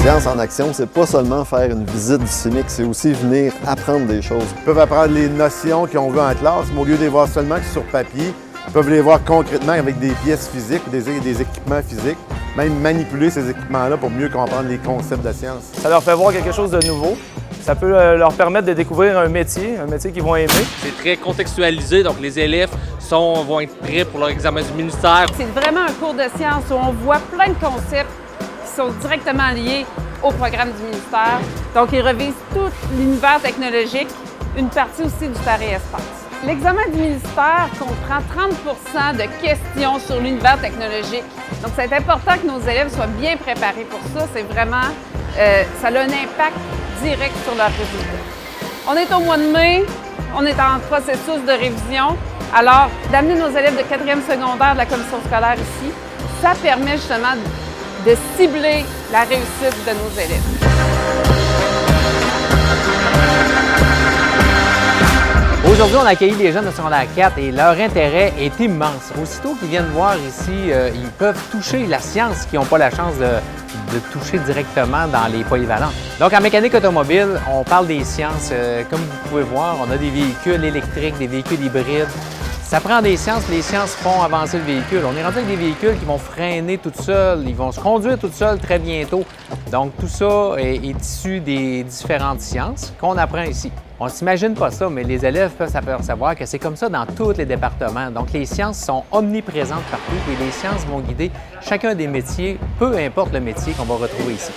Science en action, c'est pas seulement faire une visite du CIMIC, c'est aussi venir apprendre des choses. Ils peuvent apprendre les notions qu'ils ont vues en classe, mais au lieu de les voir seulement sur papier, ils peuvent les voir concrètement avec des pièces physiques, des équipements physiques, même manipuler ces équipements-là pour mieux comprendre les concepts de la science. Ça leur fait voir quelque chose de nouveau. Ça peut leur permettre de découvrir un métier qu'ils vont aimer. C'est très contextualisé, donc les élèves vont être prêts pour leur examen du ministère. C'est vraiment un cours de sciences où on voit plein de concepts qui sont directement liés au programme du ministère. Donc, ils revisent tout l'univers technologique, une partie aussi du Paris Espace. L'examen du ministère comprend 30 de questions sur l'univers technologique. Donc, c'est important que nos élèves soient bien préparés pour ça. C'est vraiment, ça a un impact direct sur leurs résultats. On est au mois de mai, on est en processus de révision. Alors, d'amener nos élèves de 4e secondaire de la commission scolaire ici, ça permet justement de cibler la réussite de nos élèves. Aujourd'hui, on a accueilli les jeunes de secondaire 4 et leur intérêt est immense. Aussitôt qu'ils viennent voir ici, ils peuvent toucher la science qu'ils n'ont pas la chance de toucher directement dans les polyvalents. Donc, en mécanique automobile, on parle des sciences. Comme vous pouvez voir, on a des véhicules électriques, des véhicules hybrides. Ça prend des sciences, les sciences font avancer le véhicule. On est rendu avec des véhicules qui vont freiner tout seuls, ils vont se conduire tout seuls très bientôt. Donc, tout ça est issu des différentes sciences qu'on apprend ici. On ne s'imagine pas ça, mais les élèves peuvent s'apercevoir que c'est comme ça dans tous les départements. Donc, les sciences sont omniprésentes partout et les sciences vont guider chacun des métiers, peu importe le métier qu'on va retrouver ici.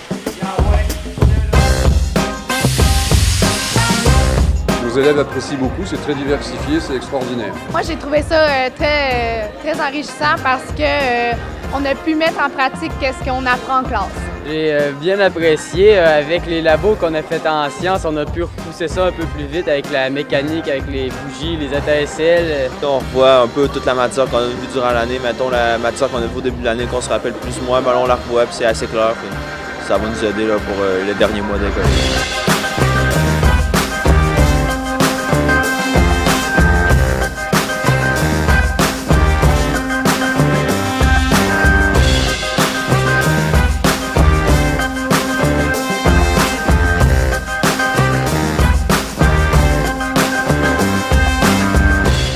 Nos élèves apprécient beaucoup, c'est très diversifié, c'est extraordinaire. Moi, j'ai trouvé ça très enrichissant parce que on a pu mettre en pratique ce qu'on apprend en classe. J'ai bien apprécié. Avec les labos qu'on a fait en sciences, on a pu repousser ça un peu plus vite avec la mécanique, avec les bougies, les ATSL. On revoit un peu toute la matière qu'on a vue durant l'année. Mettons la matière qu'on a vue au début de l'année, qu'on se rappelle plus ou moins, ben on la revoit puis c'est assez clair. Ça va nous aider là, pour les derniers mois d'école.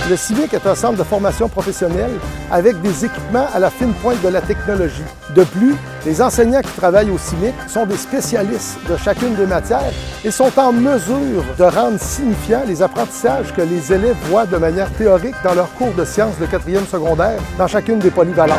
Le CIMIC est un centre de formation professionnelle avec des équipements à la fine pointe de la technologie. De plus, les enseignants qui travaillent au CIMIC sont des spécialistes de chacune des matières et sont en mesure de rendre signifiants les apprentissages que les élèves voient de manière théorique dans leurs cours de sciences de 4e secondaire dans chacune des polyvalentes.